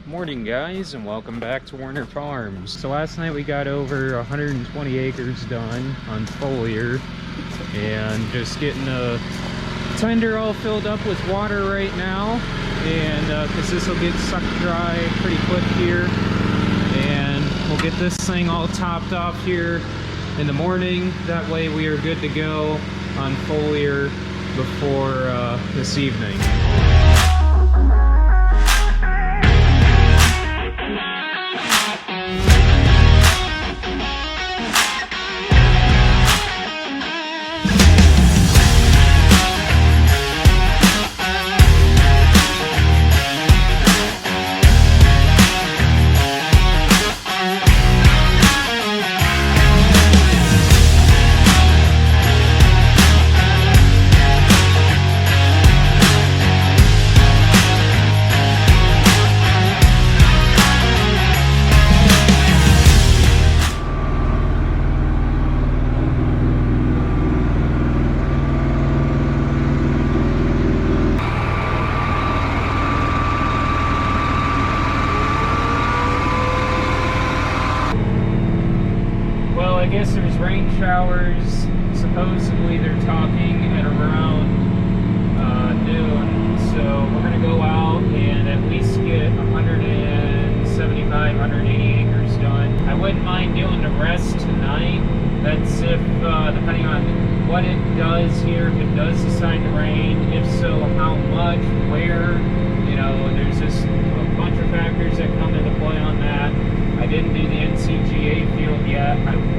Morning guys, and welcome back to Warner Farms. So last night we got over 120 acres done on Foliar, and just getting the tender all filled up with water right now, and because this will get sucked dry pretty quick here, and we'll get this thing all topped off here in the morning. That way we are good to go on Foliar before this evening. I guess there's rain showers, supposedly they're talking at around noon, so we're going to go out and at least get 175, 180 acres done. I wouldn't mind doing the rest tonight. That's if, depending on what it does here, if it does decide to rain, if so, how much, where, you know, there's just a bunch of factors that come into play on that. I didn't do the NCGA field yet. I would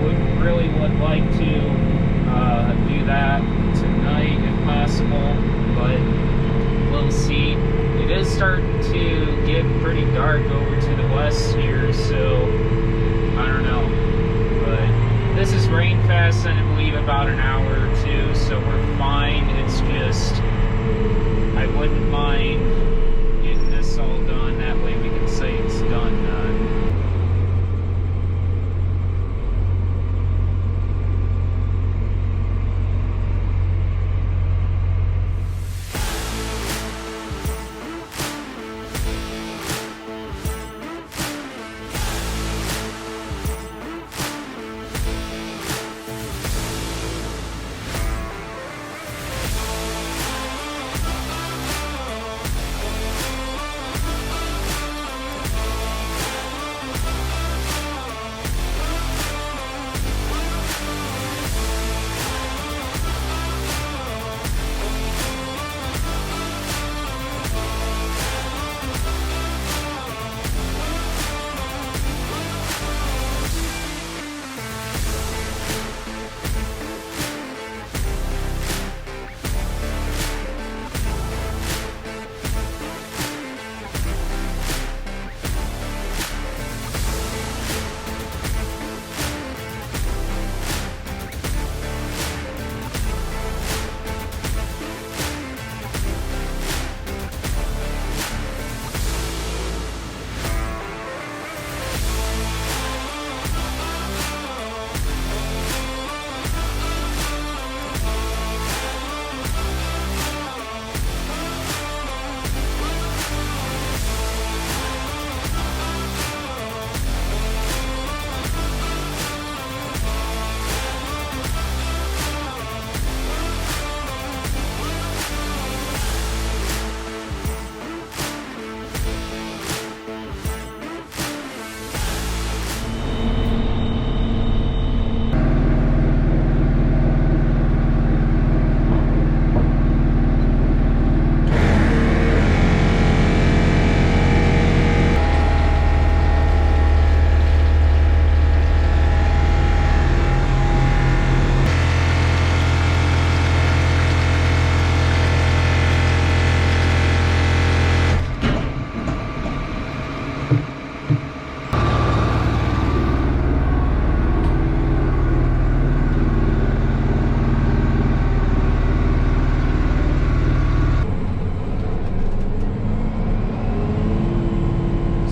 like to do that tonight if possible, but we'll see. It is starting to get pretty dark over to the west here, so I don't know. But this is rain fast, and I believe about an hour or two, so we're fine. It's just I wouldn't mind getting this all done. That way we can say it's done.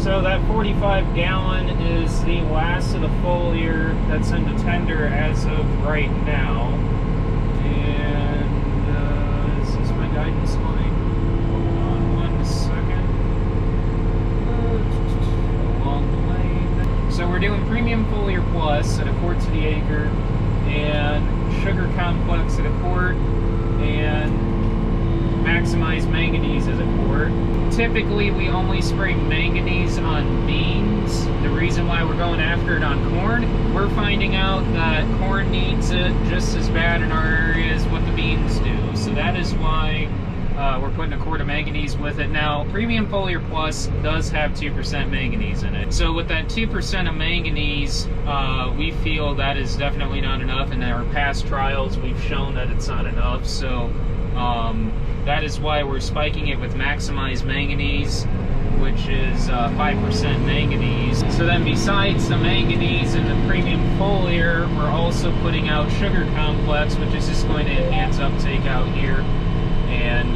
So that 45 gallon is the last of the foliar that's into tender as of right now. And is this my guidance line? Hold on 1 second. doing premium foliar plus at a quart to the acre, and sugar complex at a quart, and maximize manganese as a quart. Typically, we only spray manganese on beans. The reason why we're going after it on corn, we're finding out that corn needs it just as bad in our area as what the beans do. So that is why we're putting a quart of manganese with it. Now, Premium Foliar Plus does have 2% manganese in it. So with that 2% of manganese, we feel that is definitely not enough. In our past trials, we've shown that it's not enough. So that is why we're spiking it with Maximize Manganese, which is 5% manganese. So then besides the manganese and the premium foliar, we're also putting out sugar complex, which is just going to enhance uptake out here and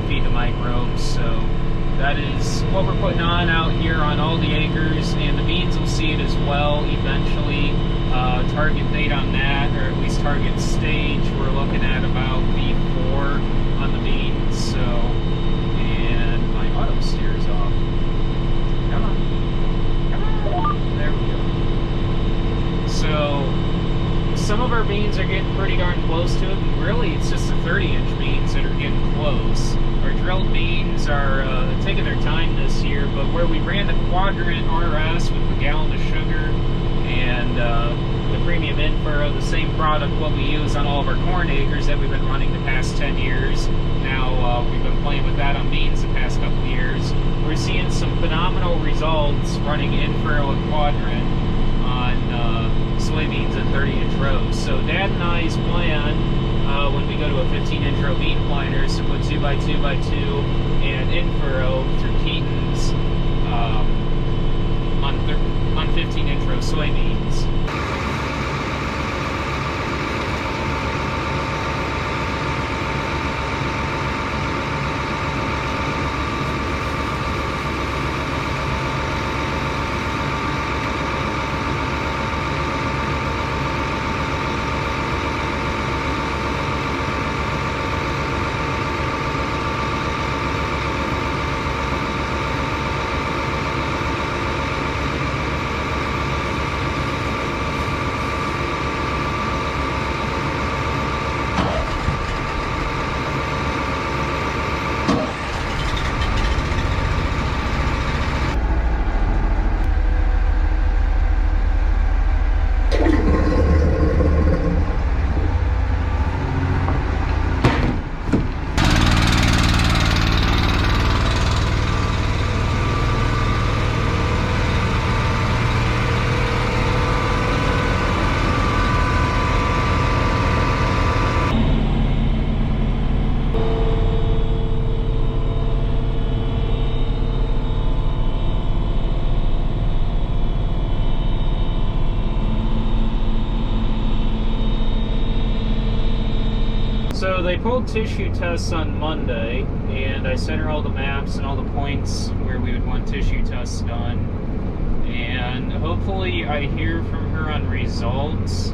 feed the microbes. So that is what we're putting on out here on all the acres, and the beans will see it as well eventually. Target date on that, or at least target stage, we're looking at about V4 on the beans. So, and my auto steer is off. Come on. Come on. There we go. So, some of our beans are getting pretty darn close to it, and really it's just the 30-inch beans that are getting close. Our drilled beans are taking their time this year, but where we ran the Quadrant RS with the gallon of sugar and the premium in-furrow, the same product what we use on all of our corn acres that we've been running the past 10 years. Now we've been playing with that on beans the past couple of years. We're seeing some phenomenal results running in-furrow and Quadrant on soybeans at 30-inch rows. So Dad and I's plan when we go to a 15-inch row bean planter is to put 2x2x2 and in-furrow through Keaton's on 15-inch row soybeans. So they pulled tissue tests on Monday, and I sent her all the maps and all the points where we would want tissue tests done. And hopefully I hear from her on results,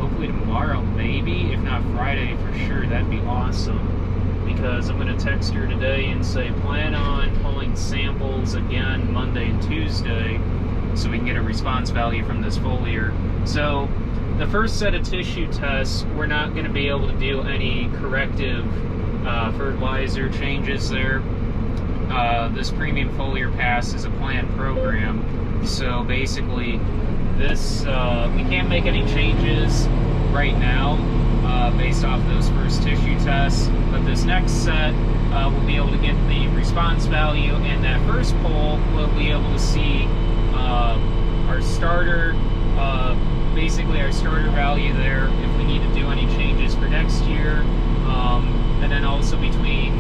hopefully tomorrow maybe, if not Friday for sure. That'd be awesome, because I'm going to text her today and say plan on pulling samples again Monday and Tuesday so we can get a response value from this foliar. So the first set of tissue tests, we're not going to be able to do any corrective fertilizer changes there. This premium foliar pass is a planned program, so basically this we can't make any changes right now based off those first tissue tests, but this next set we'll be able to get the response value, and that first poll we'll be able to see our starter basically our starter value there if we need to do any changes for next year, and then also between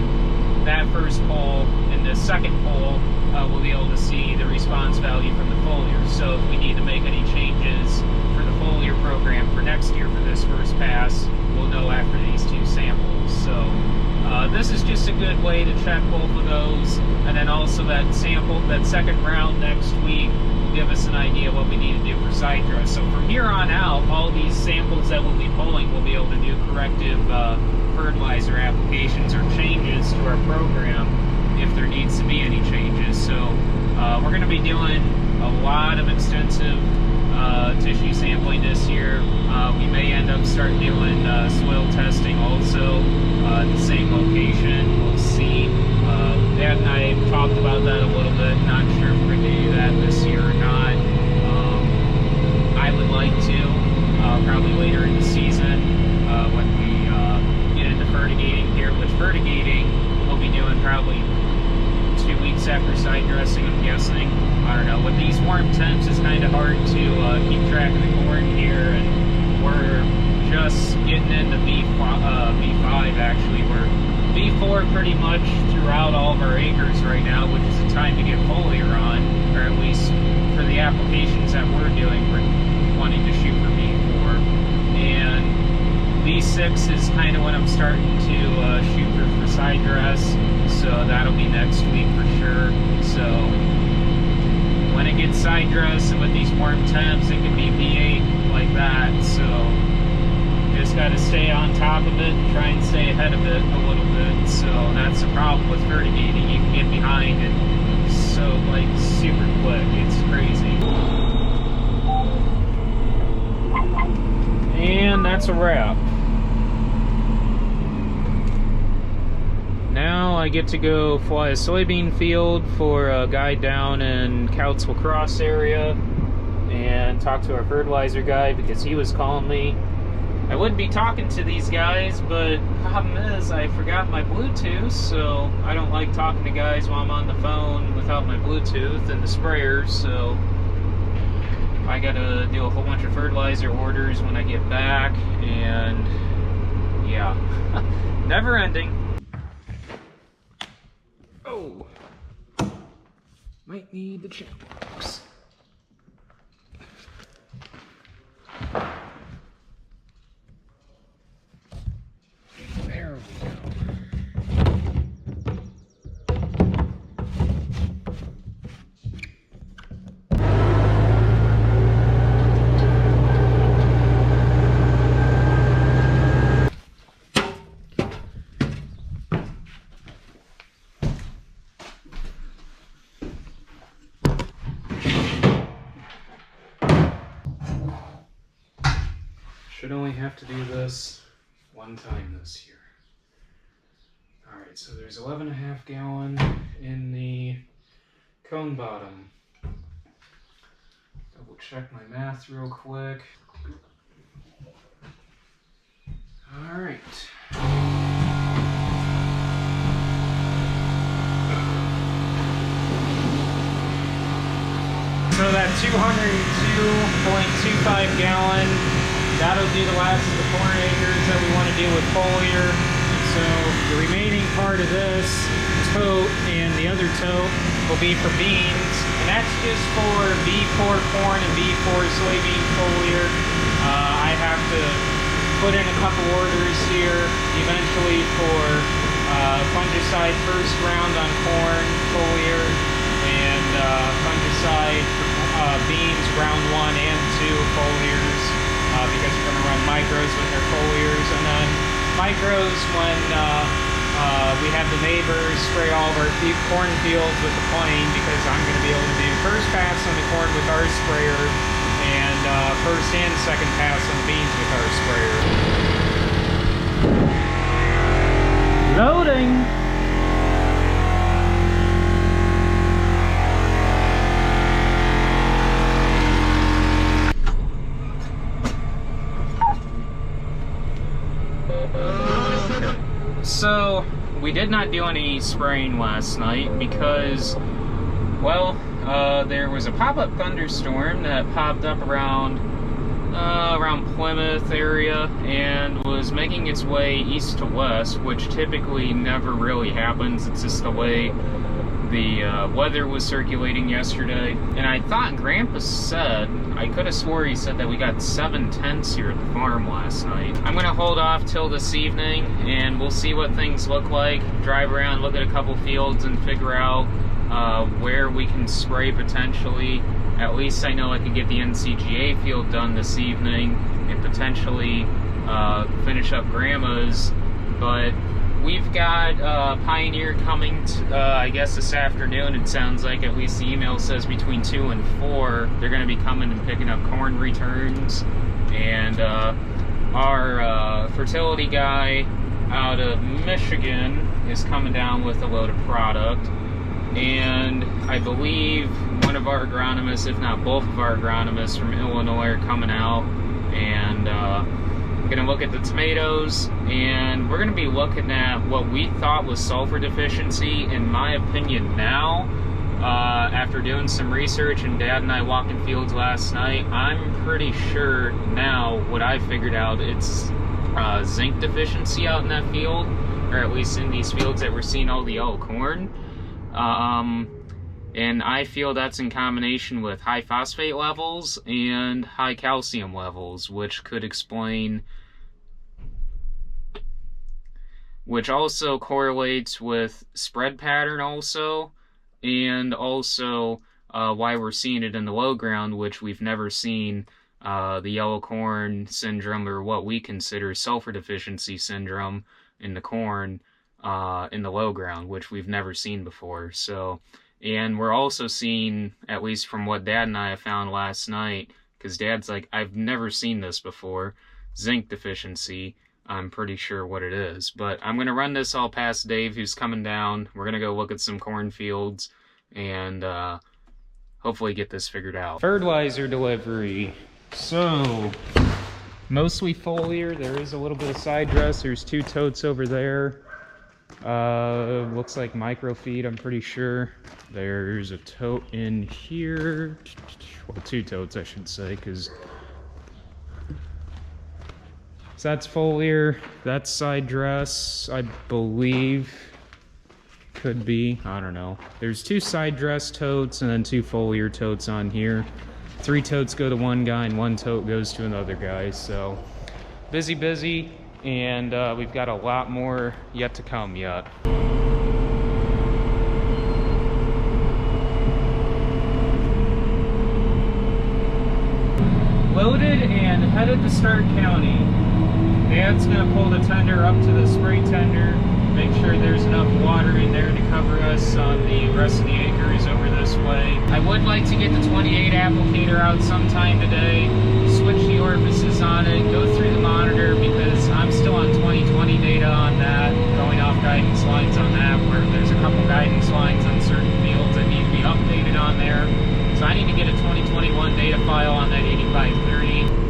that first poll and the second poll we'll be able to see the response value from the foliar. So if we need to make any changes for the foliar program for next year for this first pass, we'll know after these two samples. So this is just a good way to check both of those, and then also that sample, that second round next week will give us an idea what we need to do for side dress. So from here on out, all these samples that we'll be pulling, we'll be able to do corrective fertilizer applications or changes to our program if there needs to be any changes. So we're going to be doing a lot of extensive tissue sampling this year. We may end up start doing soil testing also at the same location. We'll see. Dad and I talked about that a little bit. Not sure if we're going to do that this year or not. I would like to, probably later in the season when we get into fertigating here, which fertigating we'll be doing probably 2 weeks after side dressing, I'm guessing. I don't know. With these warm temps, it's kind of hard to keep track of the corn here, and we're just getting into V5 actually. We're V4 pretty much throughout all of our acres right now, which is the time to get foliar on, or at least for the applications that we're doing, we're wanting to shoot for V4. And V6 is kind of when I'm starting to shoot for side dress, so that'll be next week for sure. So when it gets side dress and with these warm temps, it can be V8 like that. So just got to stay on top of it and try and stay ahead of it a little bit. So that's the problem with fertigating. You can get behind it so like super quick. It's crazy. And that's a wrap. Now I get to go fly a soybean field for a guy down in Coutsville Cross area and talk to our fertilizer guy because he was calling me. I would be talking to these guys, but problem is I forgot my Bluetooth, so I don't like talking to guys while I'm on the phone without my Bluetooth and the sprayers, so I gotta do a whole bunch of fertilizer orders when I get back, and yeah, never ending. Oh, might need the channel box. There we go. Should only have to do this one time this year. Alright, so there's 11.5 gallon in the cone bottom. Double check my math real quick. Alright. So that 202.25 gallon, that'll do the last of the corn acres that we want to do with foliar. So the remaining part of this tote and the other tote will be for beans, and that's just for V4 corn and V4 soybean foliar. I have to put in a couple orders here eventually for fungicide first round on corn foliar and fungicide for beans round 1 and 2 foliars. Because we're going to run micros with our foliars, and then micros when we have the neighbors spray all of our corn fields with the plane, because I'm going to be able to do first pass on the corn with our sprayer and first and second pass on the beans with our sprayer. Loading! So, we did not do any spraying last night because, well, there was a pop-up thunderstorm that popped up around Plymouth area and was making its way east to west, which typically never really happens. It's just the way the weather was circulating yesterday. And I thought Grandpa said, I could have swore he said that we got 7 tenths here at the farm last night. I'm gonna hold off till this evening and we'll see what things look like. Drive around, look at a couple fields and figure out where we can spray potentially. At least I know I can get the NCGA field done this evening and potentially finish up Grandma's. But we've got Pioneer coming, I guess this afternoon. It sounds like, at least the email says between 2 and 4. They're going to be coming and picking up corn returns. And our fertility guy out of Michigan is coming down with a load of product. And I believe one of our agronomists, if not both of our agronomists from Illinois, are coming out. And we're going to look at the tomatoes, and we're going to be looking at what we thought was sulfur deficiency. In my opinion now, after doing some research and Dad and I walking fields last night, I'm pretty sure now what I figured out, it's zinc deficiency out in that field, or at least in these fields that we're seeing all the yellow corn. And I feel that's in combination with high phosphate levels and high calcium levels, which could explain, which also correlates with spread pattern also, and also why we're seeing it in the low ground, which we've never seen the yellow corn syndrome, or what we consider sulfur deficiency syndrome in the corn in the low ground, which we've never seen before. So, and we're also seeing, at least from what Dad and I have found last night, because Dad's like, I've never seen this before, zinc deficiency. I'm pretty sure what it is. But I'm going to run this all past Dave, who's coming down. We're going to go look at some cornfields and hopefully get this figured out. Fertilizer delivery. So, mostly foliar. There is a little bit of side dress. There's 2 totes over there. Looks like microfeed, I'm pretty sure. There's a tote in here. Well, 2 totes, I should say, because... So that's foliar, that's side dress, I believe. Could be, I don't know. There's 2 side dress totes and then 2 foliar totes on here. 3 totes go to one guy and 1 tote goes to another guy, so busy, and we've got a lot more yet to come yet. Loaded and headed to Stark County. Dad's gonna pull the tender up to the spray tender, make sure there's enough water in there to cover us on the rest of the acres over this way. I would like to get the 28 applicator out sometime today, switch the orifices on it, go through the monitor, because I'm still on 2020 data on that, going off guidance lines on that, where there's a couple guidance lines on certain fields that need to be updated on there. So I need to get a 2021 data file on that 8530.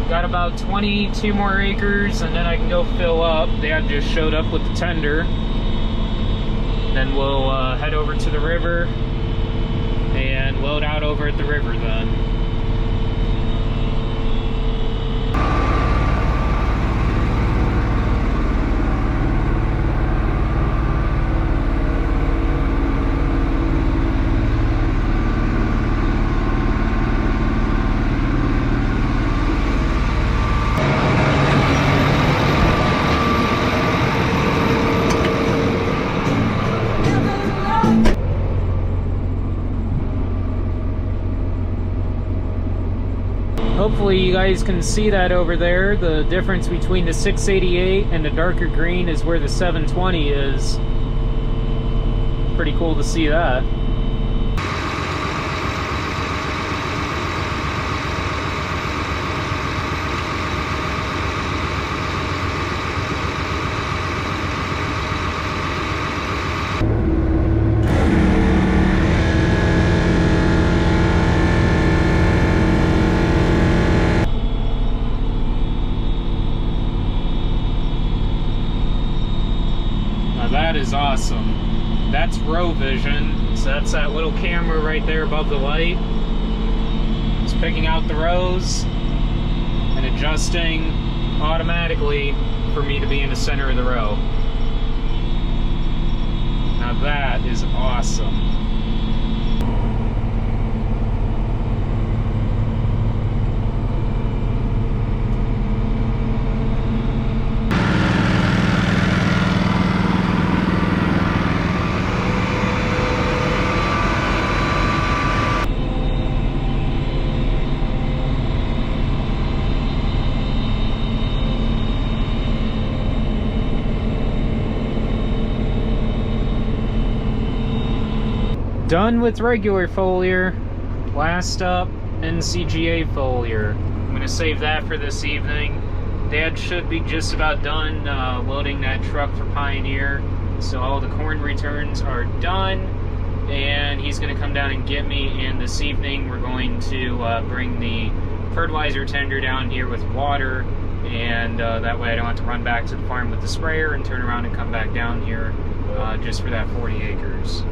Got about 22 more acres and then I can go fill up. Dad just showed up with the tender. Then we'll head over to the river and load out over at the river then. Hopefully you guys can see that over there. The difference between the 688 and the darker green is where the 720 is. Pretty cool to see that. That is awesome. That's row vision, so that's that little camera right there above the light. picking out the rows and adjusting automatically for me to be in the center of the row. Now that is awesome. Done with regular foliar. Last up, NCGA foliar. I'm going to save that for this evening. Dad should be just about done loading that truck for Pioneer. So all the corn returns are done. And he's going to come down and get me. And this evening we're going to bring the fertilizer tender down here with water. And that way I don't have to run back to the farm with the sprayer and turn around and come back down here just for that 40 acres.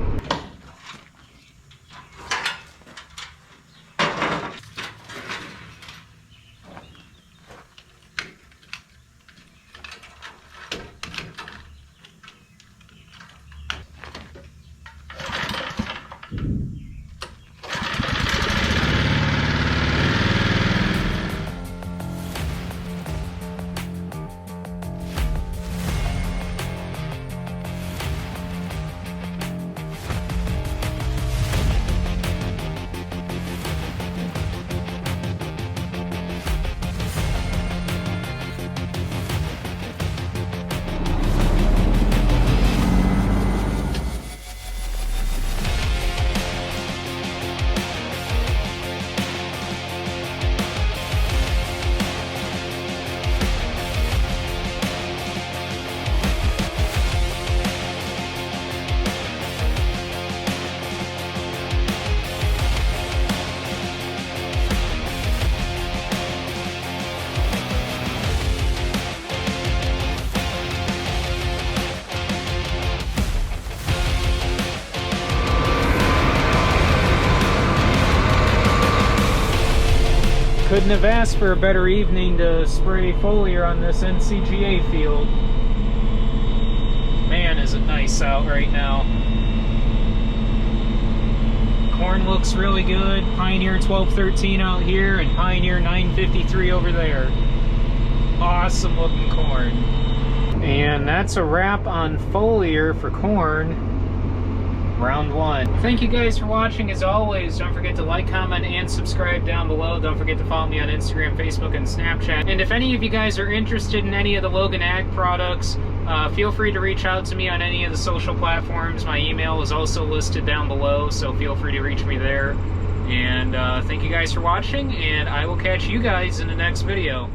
Couldn't have asked for a better evening to spray foliar on this NCGA field. Man, is it nice out right now. Corn looks really good. Pioneer 1213 out here and Pioneer 953 over there. Awesome looking corn. And that's a wrap on foliar for corn. Round one. Thank you guys for watching. As always, don't forget to like, comment, and subscribe down below. Don't forget to follow me on Instagram, Facebook, and Snapchat. And if any of you guys are interested in any of the Logan Ag products, feel free to reach out to me on any of the social platforms. My email is also listed down below, so feel free to reach me there. And thank you guys for watching, and I will catch you guys in the next video.